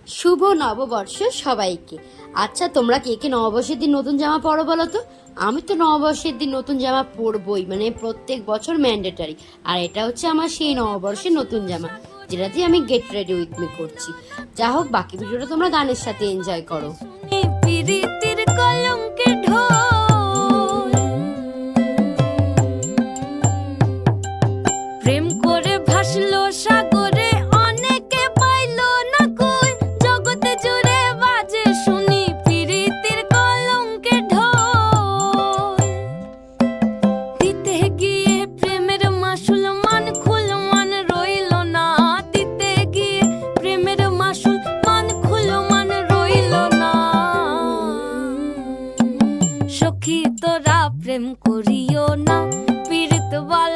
শুভ নববর্ষ সবাইকে। আচ্ছা, তোমরা কে কে নববর্ষের দিন নতুন জামা পরো বলো তো? আমি তো নববর্ষের দিন নতুন জামা পরবই, মানে প্রত্যেক বছর ম্যান্ডেটারি। আর এটা হচ্ছে আমার সেই নববর্ষের নতুন জামা, যেটা দিয়ে আমি গেট রেডি উইথ মি করছি। যা হোক, বাকি ভিডিওটা তোমরা গানের সাথে এনজয় করো। প্রীতির কলঙ্কে ঢোল, প্রেম করে ভাসলো সাগরে, অনেকে পাইলো না কই, জগতে জুড়ে বাজে শুনি প্রীতির কলঙ্কে ঢোল। দিতে গিয়ে প্রেমের মাসুল মান খুল মান রইল না, দিতে গিয়ে প্রেমের মাসুল মান খুল মান রইল না। সখী তোরা প্রেম করিও না, পীড়িত বালা